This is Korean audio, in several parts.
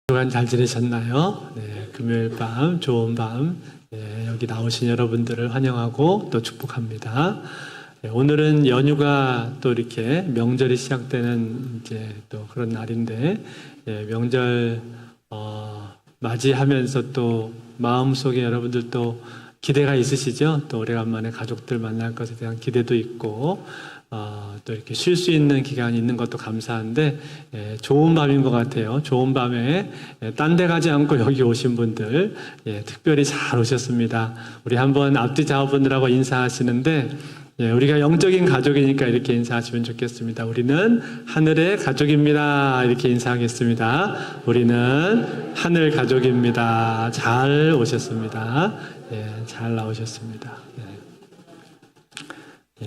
주간 잘 지내셨나요? 네, 금요일 밤, 좋은 밤, 네, 여기 나오신 여러분들을 환영하고 또 축복합니다. 네, 오늘은 연휴가 또 이렇게 명절이 시작되는 이제 또 그런 날인데, 명절 맞이하면서 또 마음속에 여러분들 또 기대가 있으시죠? 또 오래간만에 가족들 만날 것에 대한 기대도 있고, 또 이렇게 쉴 수 있는 기간이 있는 것도 감사한데, 좋은 밤인 것 같아요. 좋은 밤에 딴 데 가지 않고 여기 오신 분들, 특별히 잘 오셨습니다. 우리 한번 앞뒤 좌우분들하고 인사하시는데, 우리가 영적인 가족이니까 이렇게 인사하시면 좋겠습니다. 우리는 하늘의 가족입니다. 이렇게 인사하겠습니다. 우리는 하늘 가족입니다. 잘 오셨습니다. 잘 나오셨습니다.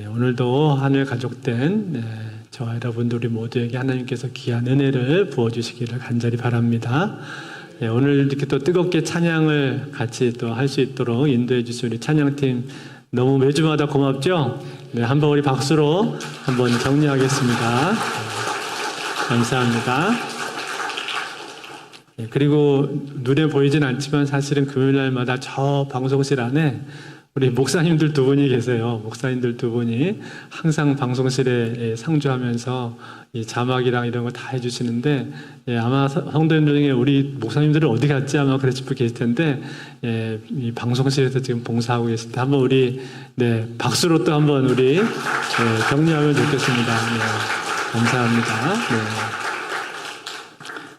오늘도 하늘 가족된 저와 여러분들 우리 모두에게 하나님께서 귀한 은혜를 부어주시기를 간절히 바랍니다. 오늘 이렇게 또 뜨겁게 찬양을 같이 또 할 수 있도록 인도해 주신 우리 찬양팀 너무 매주마다 고맙죠? 한번 우리 박수로 한번 격려하겠습니다. 감사합니다. 그리고 눈에 보이진 않지만 사실은 금요일 날마다 저 방송실 안에 우리 목사님들 두 분이 계세요. 목사님들 두 분이 항상 방송실에 상주하면서 이 자막이랑 이런 거 다 해주시는데, 아마 성도님들 중에 우리 목사님들은 어디 갔지 아마 그러실 분 계실 텐데, 이 방송실에서 지금 봉사하고 계실 때 한번 우리 박수로 또 한번 우리 격려하면 좋겠습니다. 감사합니다.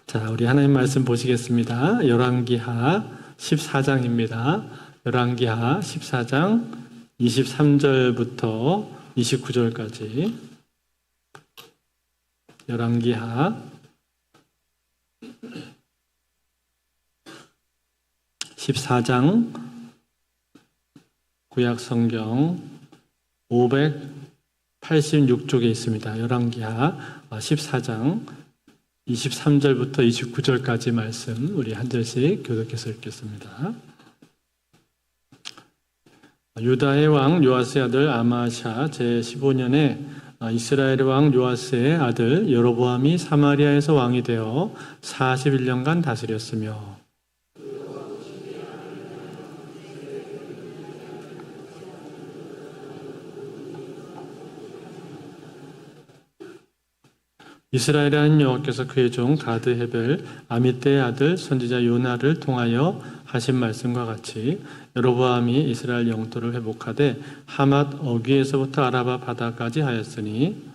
자, 우리 하나님 말씀 보시겠습니다. 열왕기하 14장입니다. 열왕기하 14장 23절부터 29절까지. 열왕기하 14장 구약성경 586쪽에 있습니다. 열왕기하 14장 23절부터 29절까지 말씀 우리 한 절씩 교독해서 읽겠습니다. 유다의 왕 요아스의 아들 아마샤 제15년에 이스라엘의 왕 요아스의 아들 여로보암이 사마리아에서 왕이 되어 41년간 다스렸으며 이스라엘의 하나님 여호와께서 그의 종 가드 헤벨 아미떼의 아들 선지자 요나를 통하여 하신 말씀과 같이 여로보암이 이스라엘 영토를 회복하되 하맛 어귀에서부터 아라바 바다까지 하였으니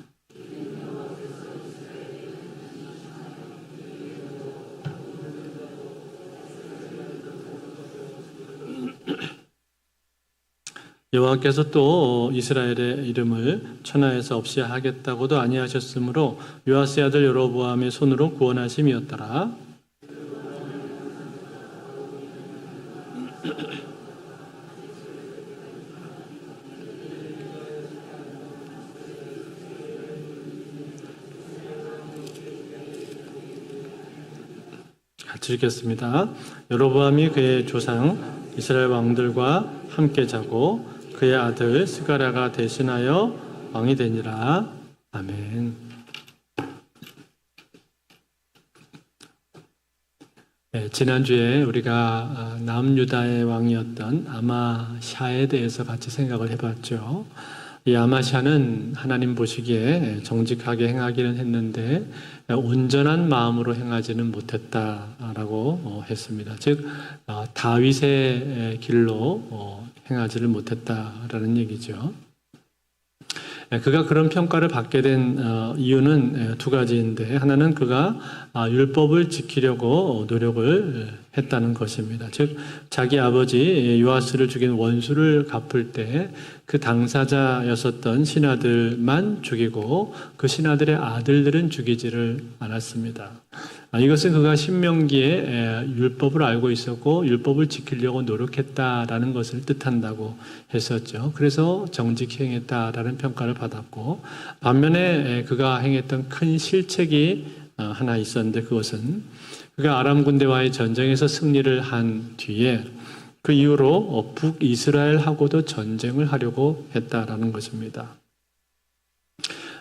여호와께서 또 이스라엘의 이름을 천하에서 없이 하겠다고도 아니하셨으므로 요아스의 아들 여로보암의 손으로 구원하심이었더라. 같이 읽겠습니다. 여로보암이 그의 조상 이스라엘 왕들과 함께 자고 그의 아들 스가랴가 대신하여 왕이 되니라. 아멘. 지난주에 우리가 남유다의 왕이었던 아마샤에 대해서 같이 생각을 해봤죠. 이 아마샤는 하나님 보시기에 정직하게 행하기는 했는데 온전한 마음으로 행하지는 못했다라고 했습니다. 즉 다윗의 길로 행하지를 못했다라는 얘기죠. 그가 그런 평가를 받게 된 이유는 두 가지인데, 하나는 그가 율법을 지키려고 노력을 했다는 것입니다. 즉 자기 아버지 요아스를 죽인 원수를 갚을 때 그 당사자였었던 신하들만 죽이고 그 신하들의 아들들은 죽이지를 않았습니다. 이것은 그가 신명기에 율법을 알고 있었고 율법을 지키려고 노력했다라는 것을 뜻한다고 했었죠. 그래서 정직히 행했다라는 평가를 받았고, 반면에 그가 행했던 큰 실책이 하나 있었는데, 그것은 그가 아람 군대와의 전쟁에서 승리를 한 뒤에 그 이후로 북이스라엘하고도 전쟁을 하려고 했다라는 것입니다.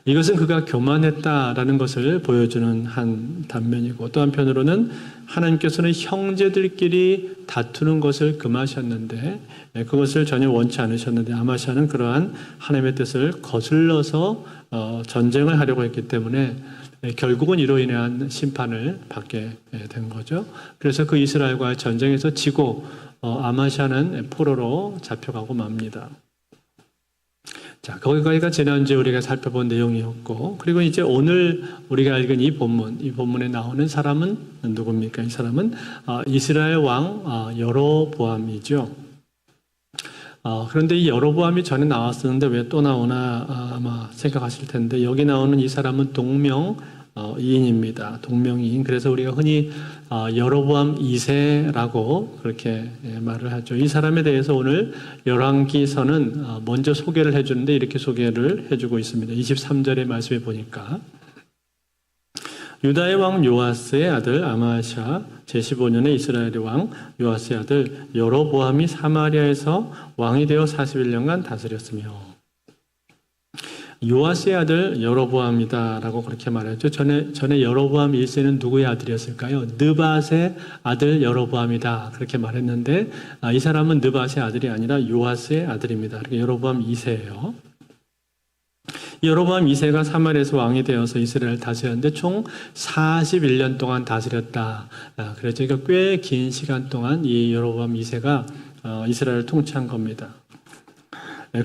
이것은 그가 교만했다라는 것을 보여주는 한 단면이고, 또 한편으로는 하나님께서는 형제들끼리 다투는 것을 금하셨는데 그것을 전혀 원치 않으셨는데 아마샤는 그러한 하나님의 뜻을 거슬러서 전쟁을 하려고 했기 때문에 결국은 이로 인한 심판을 받게 된 거죠. 그래서 그 이스라엘과의 전쟁에서 지고 아마샤는 포로로 잡혀가고 맙니다. 자, 거기까지가 지난주에 우리가 살펴본 내용이었고, 그리고 이제 오늘 우리가 읽은 이 본문에 나오는 사람은 누굽니까? 이 사람은 이스라엘 왕 여로보암이죠. 그런데 이 여로보암이 전에 나왔었는데 왜 또 나오나 아마 생각하실 텐데, 여기 나오는 이 사람은 동명이인입니다. 동명이인. 그래서 우리가 흔히 여로보암 2세라고 그렇게 말을 하죠. 이 사람에 대해서 오늘 열왕기서는 먼저 소개를 해주는데 이렇게 소개를 해주고 있습니다. 23절의 말씀에 보니까 유다의 왕 요아스의 아들 아마샤 제15년에 이스라엘의 왕 요아스의 아들 여로보암이 사마리아에서 왕이 되어 41년간 다스렸으며, 요아스의 아들 여로보암이다라고 그렇게 말했죠. 전에 여로보암 1세는 누구의 아들이었을까요? 느밧의 아들 여로보암이다 그렇게 말했는데 이 사람은 느밧의 아들이 아니라 요아스의 아들입니다. 그러니까 여로보암 2세예요. 여로보암 2세가 사마리아에서 왕이 되어서 이스라엘을 다스렸는데 총 41년 동안 다스렸다. 그래서 꽤 긴 시간 동안 이 여로보암 2세가 이스라엘을 통치한 겁니다.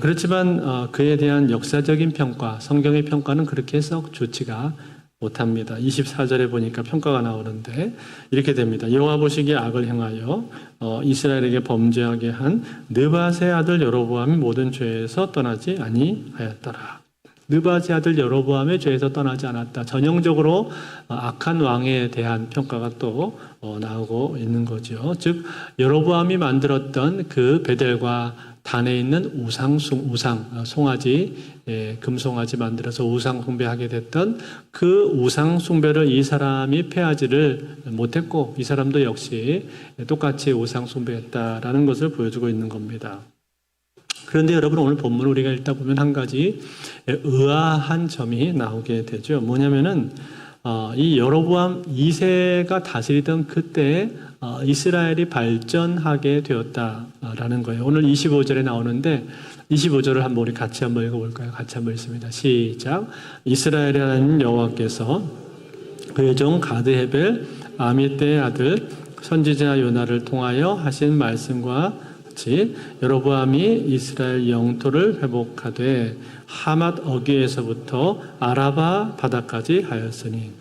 그렇지만 그에 대한 역사적인 평가, 성경의 평가는 그렇게 썩 좋지가 못합니다. 24절에 보니까 평가가 나오는데 이렇게 됩니다. 여호와 보시기에 악을 행하여 이스라엘에게 범죄하게 한 느밧의 아들 여로보암이 모든 죄에서 떠나지 아니하였더라. 느밧의 아들 여로보암의 죄에서 떠나지 않았다. 전형적으로 악한 왕에 대한 평가가 또 나오고 있는 거죠. 즉 여로보암이 만들었던 그 베델과 단에 있는 송아지, 금송아지 만들어서 우상 숭배하게 됐던 그 우상 숭배를 이 사람이 폐하지를 못했고 이 사람도 역시 똑같이 우상 숭배했다라는 것을 보여주고 있는 겁니다. 그런데 여러분 오늘 본문을 우리가 읽다 보면 한 가지 의아한 점이 나오게 되죠. 뭐냐면은 이 여로보암 2세가 다스리던 그때 이스라엘이 발전하게 되었다라는 거예요. 오늘 25절에 나오는데 25절을 한번 우리 같이 한번 읽어볼까요? 같이 한번 읽습니다. 시작. 이스라엘의 하나님 여호와께서 그의 종 가드헤벨 아미떼의 아들 선지자 요나를 통하여 하신 말씀과 같이 여로보암이 이스라엘 영토를 회복하되 하맛 어귀에서부터 아라바 바다까지 하였으니.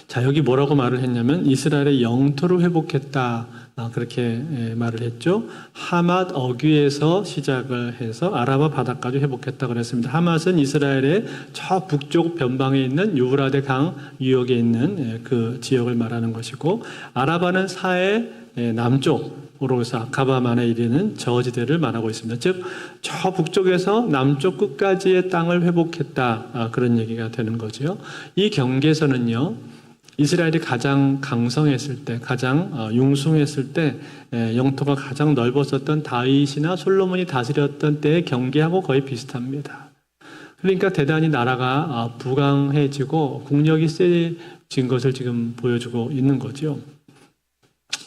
자, 여기 뭐라고 말을 했냐면 이스라엘의 영토를 회복했다 그렇게 말을 했죠. 하맛 어귀에서 시작을 해서 아라바 바다까지 회복했다 그랬습니다. 하맛은 이스라엘의 저 북쪽 변방에 있는 유브라데 강 유역에 있는 그 지역을 말하는 것이고, 아라바는 사해 남쪽으로 해서 아카바만에 이르는 저지대를 말하고 있습니다. 즉 저 북쪽에서 남쪽 끝까지의 땅을 회복했다 그런 얘기가 되는 거죠. 이 경계선은요, 이스라엘이 가장 강성했을 때, 가장 융숭했을 때, 영토가 가장 넓었었던 다윗이나 솔로몬이 다스렸던 때의 경계하고 거의 비슷합니다. 그러니까 대단히 나라가 부강해지고 국력이 세진 것을 지금 보여주고 있는 거죠.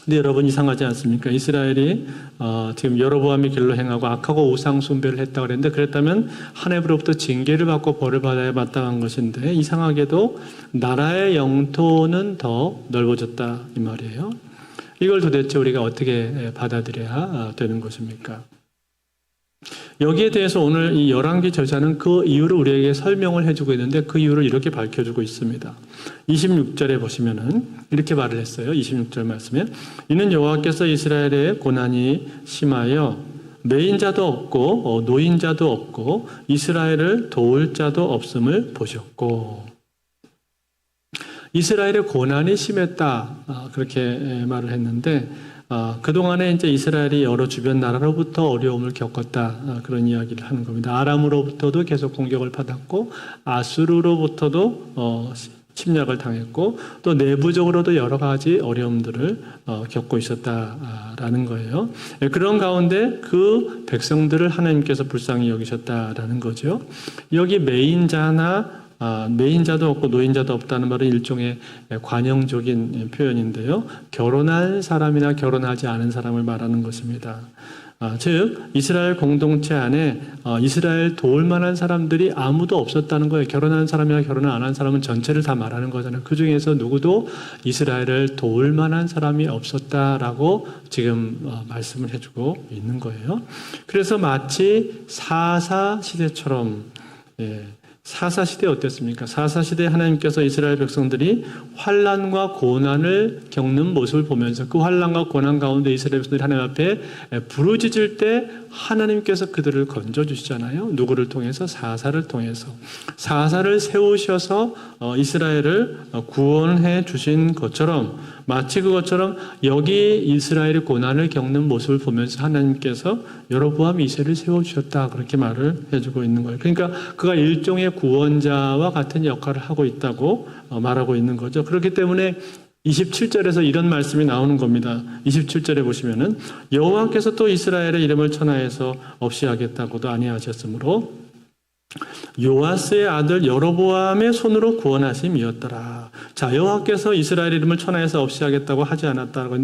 근데 여러분 이상하지 않습니까? 이스라엘이 지금 여로보암의 길로 행하고 악하고 우상 숭배를 했다고 그랬는데, 그랬다면 하나님으로부터 징계를 받고 벌을 받아야 마땅한 것인데 이상하게도 나라의 영토는 더 넓어졌다 이 말이에요. 이걸 도대체 우리가 어떻게 받아들여야 되는 것입니까? 여기에 대해서 오늘 이 열왕기 저자는 그 이유를 우리에게 설명을 해주고 있는데 그 이유를 이렇게 밝혀주고 있습니다. 26절에 보시면은 이렇게 말을 했어요. 26절 말씀에 이는 여호와께서 이스라엘의 고난이 심하여 매인자도 없고 노인자도 없고 이스라엘을 도울 자도 없음을 보셨고, 이스라엘의 고난이 심했다 그렇게 말을 했는데 그동안에 이제 이스라엘이 여러 주변 나라로부터 어려움을 겪었다 그런 이야기를 하는 겁니다. 아람으로부터도 계속 공격을 받았고 아수르로부터도 침략을 당했고 또 내부적으로도 여러 가지 어려움들을 겪고 있었다라는 거예요. 그런 가운데 그 백성들을 하나님께서 불쌍히 여기셨다라는 거죠. 여기 매인자도 없고 노인자도 없다는 말은 일종의 관형적인 표현인데요. 결혼한 사람이나 결혼하지 않은 사람을 말하는 것입니다. 즉 이스라엘 공동체 안에 이스라엘 도울 만한 사람들이 아무도 없었다는 거예요. 결혼한 사람이나 결혼을 안 한 사람은 전체를 다 말하는 거잖아요. 그 중에서 누구도 이스라엘을 도울 만한 사람이 없었다라고 지금 말씀을 해주고 있는 거예요. 그래서 마치 사사 시대처럼, 사사 시대 어땠습니까? 사사 시대 하나님께서 이스라엘 백성들이 환난과 고난을 겪는 모습을 보면서 그 환난과 고난 가운데 이스라엘 백성들이 하나님 앞에 부르짖을 때 하나님께서 그들을 건져주시잖아요. 누구를 통해서? 사사를 통해서. 사사를 세우셔서 이스라엘을 구원해 주신 것처럼, 마치 그것처럼 여기 이스라엘이 고난을 겪는 모습을 보면서 하나님께서 여로보암 2세를 세워주셨다, 그렇게 말을 해주고 있는 거예요. 그러니까 그가 일종의 구원자와 같은 역할을 하고 있다고 말하고 있는 거죠. 그렇기 때문에 27절에서 이런 말씀이 나오는 겁니다. 27절에 보시면은 여호와께서 또 이스라엘의 이름을 천하에서 없이 하겠다고도 아니하셨으므로 요아스의 아들 여로보암의 손으로 구원하심이었더라. 자, 여호와께서 이스라엘 이름을 천하에서 없이 하겠다고 하지 않았다고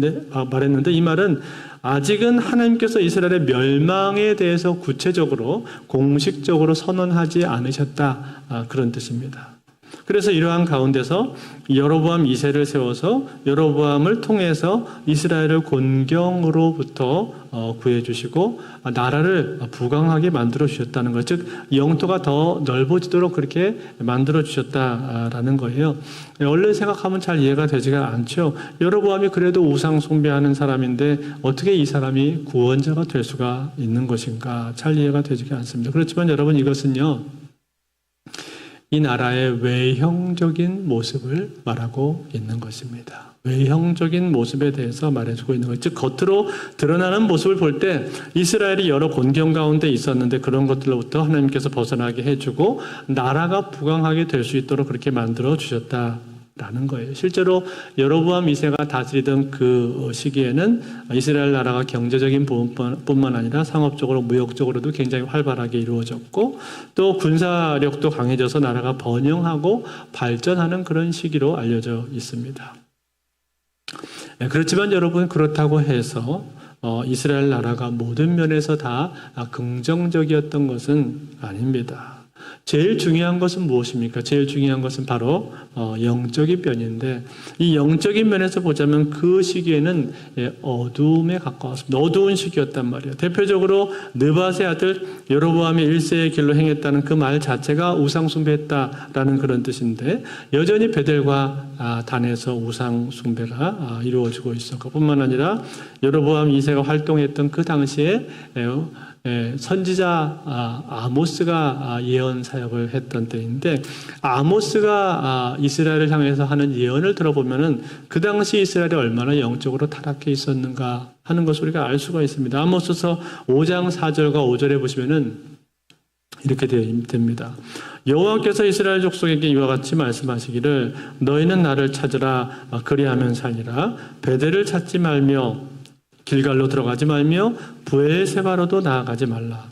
말했는데, 이 말은 아직은 하나님께서 이스라엘의 멸망에 대해서 구체적으로 공식적으로 선언하지 않으셨다, 그런 뜻입니다. 그래서 이러한 가운데서 여로보암 2세를 세워서 여로보암을 통해서 이스라엘을 곤경으로부터 구해주시고 나라를 부강하게 만들어주셨다는 것, 즉 영토가 더 넓어지도록 그렇게 만들어주셨다라는 거예요. 얼른 생각하면 잘 이해가 되지가 않죠. 여로보암이 그래도 우상 숭배하는 사람인데 어떻게 이 사람이 구원자가 될 수가 있는 것인가, 잘 이해가 되지가 않습니다. 그렇지만 여러분, 이것은요, 이 나라의 외형적인 모습을 말하고 있는 것입니다. 외형적인 모습에 대해서 말해주고 있는 거죠. 즉 겉으로 드러나는 모습을 볼 때 이스라엘이 여러 곤경 가운데 있었는데 그런 것들로부터 하나님께서 벗어나게 해주고 나라가 부강하게 될 수 있도록 그렇게 만들어 주셨다라는 거예요. 실제로 여로보암 2세가 다스리던 그 시기에는 이스라엘 나라가 경제적인 부분뿐만 아니라 상업적으로 무역적으로도 굉장히 활발하게 이루어졌고 또 군사력도 강해져서 나라가 번영하고 발전하는 그런 시기로 알려져 있습니다. 그렇지만 여러분, 그렇다고 해서 이스라엘 나라가 모든 면에서 다 긍정적이었던 것은 아닙니다. 제일 중요한 것은 무엇입니까? 제일 중요한 것은 바로 영적인 면인데, 이 영적인 면에서 보자면 그 시기에는 어두움에 가까웠습니다. 어두운 시기였단 말이에요. 대표적으로 느밧의 아들 여로보암이 1세의 길로 행했다는 그 말 자체가 우상 숭배했다라는 그런 뜻인데, 여전히 베델과 단에서 우상 숭배가 이루어지고 있었고, 뿐만 아니라 여로보암 2세가 활동했던 그 당시에 선지자 아모스가 예언 사역을 했던 때인데, 아모스가 이스라엘을 향해서 하는 예언을 들어보면은 그 당시 이스라엘이 얼마나 영적으로 타락해 있었는가 하는 것을 우리가 알 수가 있습니다. 아모스서 5장 4절과 5절에 보시면은 이렇게 되어 됩니다. 여호와께서 이스라엘 족속에게 이와 같이 말씀하시기를 너희는 나를 찾으라, 그리하면 살리라. 베델을 찾지 말며 길갈로 들어가지 말며 브엘세바로도 나아가지 말라.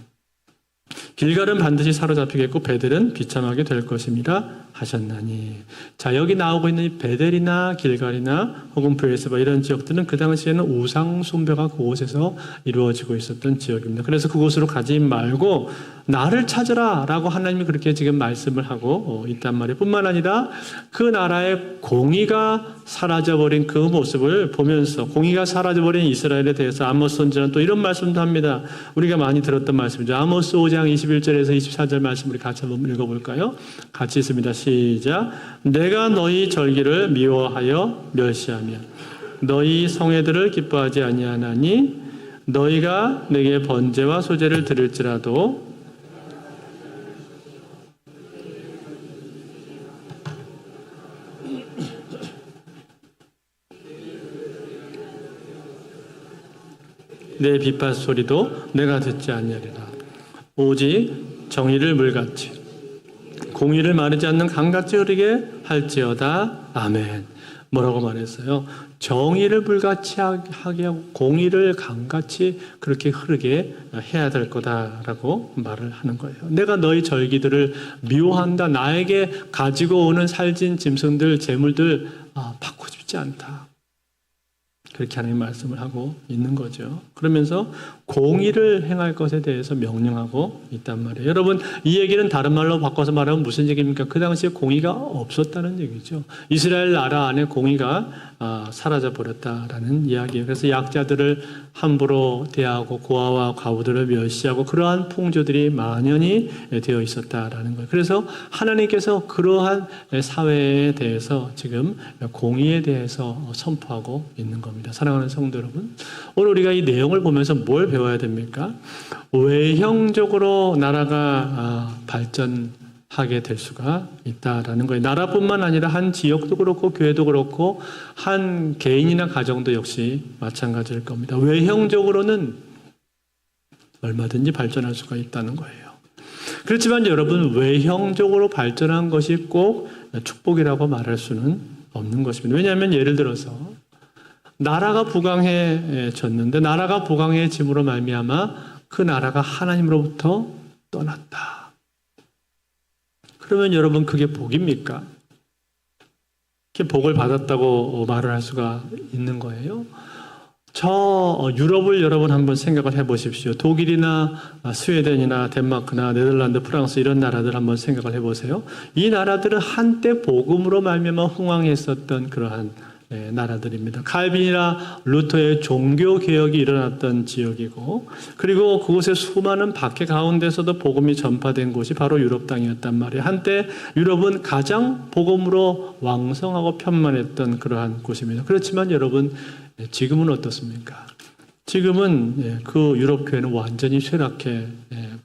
길갈은 반드시 사로잡히겠고 베델은 비참하게 될 것입니다 하셨나니. 자, 여기 나오고 있는 이 베델이나 길갈이나 혹은 브엘세바, 이런 지역들은 그 당시에는 우상 숭배가 그곳에서 이루어지고 있었던 지역입니다. 그래서 그곳으로 가지 말고 나를 찾으라 라고 하나님이 그렇게 지금 말씀을 하고 있단 말이에요. 뿐만 아니라 그 나라의 공의가 사라져버린 그 모습을 보면서, 공의가 사라져버린 이스라엘에 대해서 아모스 선지자는 또 이런 말씀도 합니다. 우리가 많이 들었던 말씀이죠. 아모스 5장 21절에서 24절 말씀 우리 같이 한번 읽어볼까요? 같이 있습니다. 시작. 내가 너희 절기를 미워하여 멸시하며 너희 성회들을 기뻐하지 아니하나니 너희가 내게 번제와 소제를 드릴지라도 내 비파 소리도 내가 듣지 아니하리라. 오직 정의를 물같이 공의를 마르지 않는 강같이 흐르게 할지어다. 아멘. 뭐라고 말했어요? 정의를 불같이 하게 하고 공의를 강같이 그렇게 흐르게 해야 될 거다라고 말을 하는 거예요. 내가 너희 절기들을 미워한다. 나에게 가지고 오는 살진 짐승들, 재물들 받고 싶지 않다. 그렇게 하나님 말씀을 하고 있는 거죠. 그러면서 공의를 행할 것에 대해서 명령하고 있단 말이에요. 여러분, 이 얘기는 다른 말로 바꿔서 말하면 무슨 얘기입니까? 그 당시에 공의가 없었다는 얘기죠. 이스라엘 나라 안에 공의가 사라져 버렸다라는 이야기예요. 그래서 약자들을 함부로 대하고 고아와 과부들을 멸시하고 그러한 풍조들이 만연히 되어 있었다라는 거예요. 그래서 하나님께서 그러한 사회에 대해서 지금 공의에 대해서 선포하고 있는 겁니다. 사랑하는 성도 여러분, 오늘 우리가 이 내용을 보면서 뭘 배워야 됩니까? 외형적으로 나라가 발전하게 될 수가 있다라는 거예요. 나라뿐만 아니라 한 지역도 그렇고 교회도 그렇고 한 개인이나 가정도 역시 마찬가지일 겁니다. 외형적으로는 얼마든지 발전할 수가 있다는 거예요. 그렇지만 여러분, 외형적으로 발전한 것이 꼭 축복이라고 말할 수는 없는 것입니다. 왜냐하면 예를 들어서 나라가 부강해졌는데 나라가 부강해짐으로 말미암아 그 나라가 하나님으로부터 떠났다. 그러면 여러분, 그게 복입니까? 그게 복을 받았다고 말을 할 수가 있는 거예요? 저 유럽을 여러분 한번 생각을 해보십시오. 독일이나 스웨덴이나 덴마크나 네덜란드, 프랑스 이런 나라들 한번 생각을 해보세요. 이 나라들은 한때 복음으로 말미암아 흥왕했었던 그러한 나라들입니다. 칼빈이나 루터의 종교 개혁이 일어났던 지역이고, 그리고 그곳에 수많은 박해 가운데서도 복음이 전파된 곳이 바로 유럽 땅이었단 말이에요. 한때 유럽은 가장 복음으로 왕성하고 편만했던 그러한 곳입니다. 그렇지만 여러분, 지금은 어떻습니까? 지금은 그 유럽 교회는 완전히 쇠락해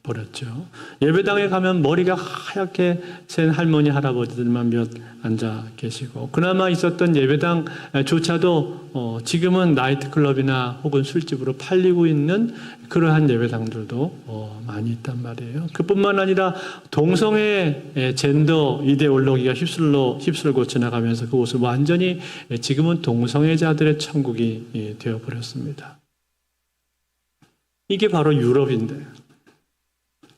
버렸죠. 예배당에 가면 머리가 하얗게 센 할머니 할아버지들만 몇 앉아 계시고, 그나마 있었던 예배당조차도 지금은 나이트클럽이나 혹은 술집으로 팔리고 있는 그러한 예배당들도 많이 있단 말이에요. 그뿐만 아니라 동성애 젠더 이데올로기가 휩쓸고 지나가면서 그곳은 완전히 지금은 동성애자들의 천국이 되어버렸습니다. 이게 바로 유럽인데,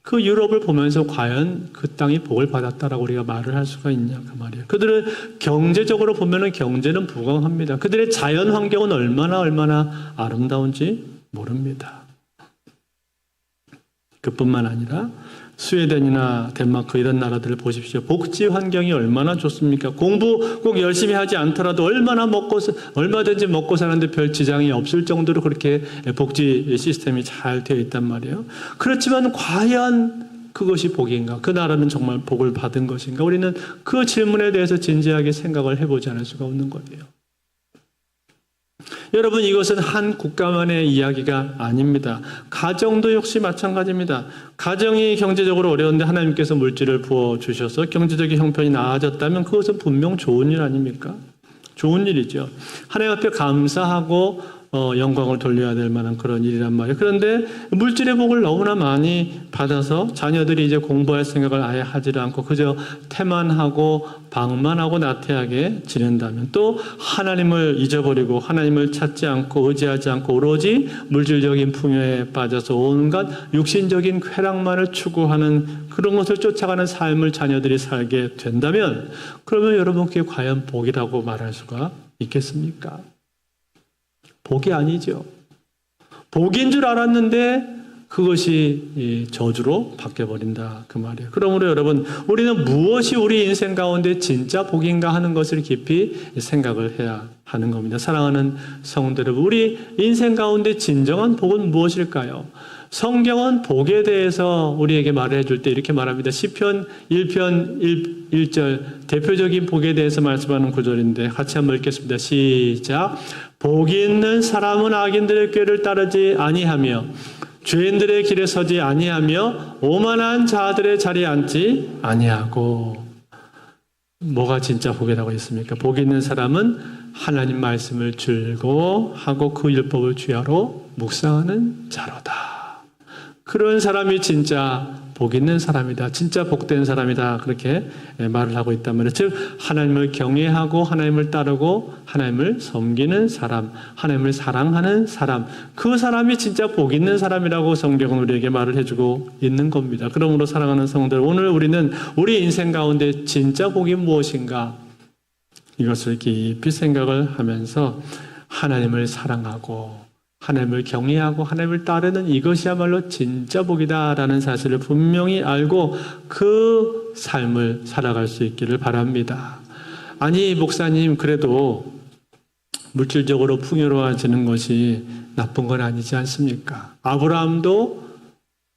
그 유럽을 보면서 과연 그 땅이 복을 받았다라고 우리가 말을 할 수가 있냐 그 말이에요. 그들은 경제적으로 보면은 경제는 부강합니다. 그들의 자연 환경은 얼마나 아름다운지 모릅니다. 그뿐만 아니라 스웨덴이나 덴마크 이런 나라들을 보십시오. 복지 환경이 얼마나 좋습니까? 공부 꼭 열심히 하지 않더라도 얼마든지 먹고 사는데 별 지장이 없을 정도로 그렇게 복지 시스템이 잘 되어 있단 말이에요. 그렇지만 과연 그것이 복인가? 그 나라는 정말 복을 받은 것인가? 우리는 그 질문에 대해서 진지하게 생각을 해보지 않을 수가 없는 거예요. 여러분, 이것은 한 국가만의 이야기가 아닙니다. 가정도 역시 마찬가지입니다. 가정이 경제적으로 어려운데 하나님께서 물질을 부어주셔서 경제적인 형편이 나아졌다면 그것은 분명 좋은 일 아닙니까? 좋은 일이죠. 하나님 앞에 감사하고 영광을 돌려야 될 만한 그런 일이란 말이에요. 그런데 물질의 복을 너무나 많이 받아서 자녀들이 이제 공부할 생각을 아예 하지 않고 그저 태만하고 방만하고 나태하게 지낸다면, 또 하나님을 잊어버리고 하나님을 찾지 않고 의지하지 않고 오로지 물질적인 풍요에 빠져서 온갖 육신적인 쾌락만을 추구하는 그런 것을 쫓아가는 삶을 자녀들이 살게 된다면, 그러면 여러분, 그게 과연 복이라고 말할 수가 있겠습니까? 복이 아니죠. 복인 줄 알았는데 그것이 저주로 바뀌어버린다 그 말이에요. 그러므로 여러분, 우리는 무엇이 우리 인생 가운데 진짜 복인가 하는 것을 깊이 생각을 해야 하는 겁니다. 사랑하는 성도 여러분, 우리 인생 가운데 진정한 복은 무엇일까요? 성경은 복에 대해서 우리에게 말해 줄 때 이렇게 말합니다. 시편 1편 1절 대표적인 복에 대해서 말씀하는 구절인데 같이 한번 읽겠습니다. 시작. 복이 있는 사람은 악인들의 꾀를 따르지 아니하며 죄인들의 길에 서지 아니하며 오만한 자들의 자리에 앉지 아니하고. 뭐가 진짜 복이라고 했습니까? 복이 있는 사람은 하나님 말씀을 즐거워하고 그 율법을 주야로 묵상하는 자로다. 그런 사람이 진짜 복 있는 사람이다. 진짜 복된 사람이다. 그렇게 말을 하고 있단 말이에요. 즉 하나님을 경외하고 하나님을 따르고 하나님을 섬기는 사람, 하나님을 사랑하는 사람, 그 사람이 진짜 복 있는 사람이라고 성경은 우리에게 말을 해주고 있는 겁니다. 그러므로 사랑하는 성도들, 오늘 우리는 우리 인생 가운데 진짜 복이 무엇인가, 이것을 깊이 생각을 하면서 하나님을 사랑하고 하나님을 경외하고 하나님을 따르는 이것이야말로 진짜 복이다라는 사실을 분명히 알고 그 삶을 살아갈 수 있기를 바랍니다. 아니 목사님, 그래도 물질적으로 풍요로워지는 것이 나쁜 건 아니지 않습니까? 아브라함도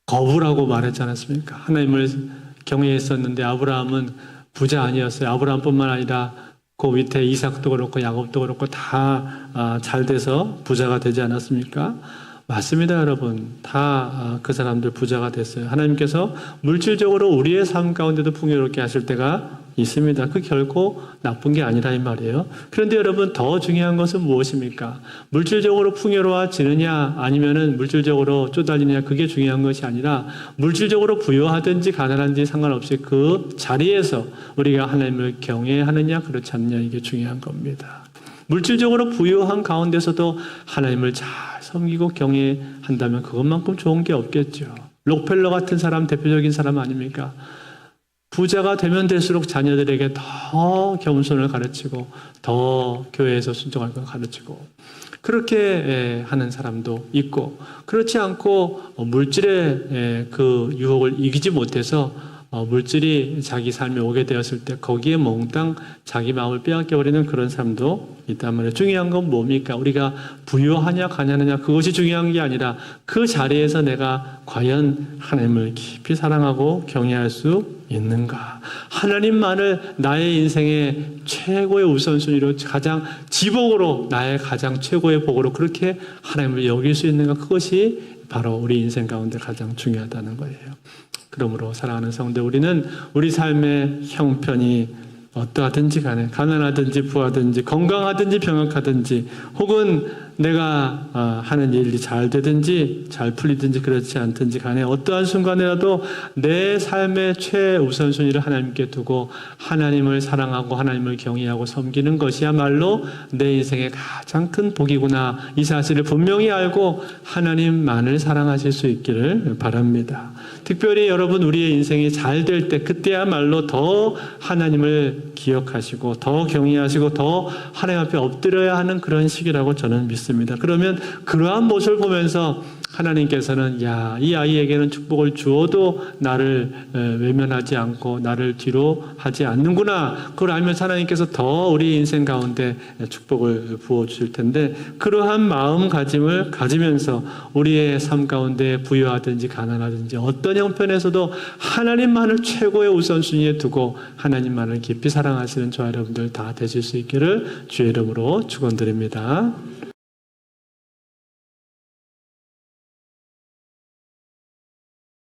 거부라고 말했지 않았습니까? 하나님을 경외했었는데 아브라함은 부자 아니었어요. 아브라함뿐만 아니라 그 밑에 이삭도 그렇고 야곱도 그렇고 다 잘 돼서 부자가 되지 않았습니까? 맞습니다, 여러분. 다 그 사람들 부자가 됐어요. 하나님께서 물질적으로 우리의 삶 가운데도 풍요롭게 하실 때가 있습니다. 그 결코 나쁜 게 아니라 이 말이에요. 그런데 여러분, 더 중요한 것은 무엇입니까? 물질적으로 풍요로워지느냐 아니면은 물질적으로 쪼달리느냐, 그게 중요한 것이 아니라 물질적으로 부유하든지 가난한지 상관없이 그 자리에서 우리가 하나님을 경외하느냐 그렇지 않느냐, 이게 중요한 겁니다. 물질적으로 부유한 가운데서도 하나님을 잘 섬기고 경외한다면 그것만큼 좋은 게 없겠죠. 록펠러 같은 사람, 대표적인 사람 아닙니까? 부자가 되면 될수록 자녀들에게 더 겸손을 가르치고 더 교회에서 순종할 걸 가르치고 그렇게 하는 사람도 있고, 그렇지 않고 물질의 그 유혹을 이기지 못해서 물질이 자기 삶에 오게 되었을 때 거기에 몽땅 자기 마음을 빼앗겨버리는 그런 사람도 있단 말이에요. 중요한 건 뭡니까? 우리가 부유하냐 가난하냐 그것이 중요한 게 아니라 그 자리에서 내가 과연 하나님을 깊이 사랑하고 경외할 수 있는가? 하나님만을 나의 인생의 최고의 우선순위로, 가장 지복으로, 나의 가장 최고의 복으로 그렇게 하나님을 여길 수 있는가? 그것이 바로 우리 인생 가운데 가장 중요하다는 거예요. 그러므로 사랑하는 성도, 우리는 우리 삶의 형편이 어떠하든지 간에 가난하든지 부하든지 건강하든지 병약하든지 혹은 내가 하는 일이 잘 되든지 잘 풀리든지 그렇지 않든지 간에 어떠한 순간이라도 내 삶의 최우선순위를 하나님께 두고 하나님을 사랑하고 하나님을 경외하고 섬기는 것이야말로 내 인생의 가장 큰 복이구나, 이 사실을 분명히 알고 하나님만을 사랑하실 수 있기를 바랍니다. 특별히 여러분, 우리의 인생이 잘 될 때, 그때야말로 더 하나님을 기억하시고 더 경외하시고 더 하나님 앞에 엎드려야 하는 그런 시기라고 저는 믿습니다. 그러면 그러한 모습을 보면서 하나님께서는 이 아이에게는 축복을 주어도 나를 외면하지 않고 나를 뒤로 하지 않는구나, 그걸 알면서 하나님께서 더 우리 인생 가운데 축복을 부어주실 텐데, 그러한 마음가짐을 가지면서 우리의 삶 가운데 부유하든지 가난하든지 어떤 형편에서도 하나님만을 최고의 우선순위에 두고 하나님만을 깊이 사랑하시는 저와 여러분들 다 되실 수 있기를 주의 이름으로 축원드립니다.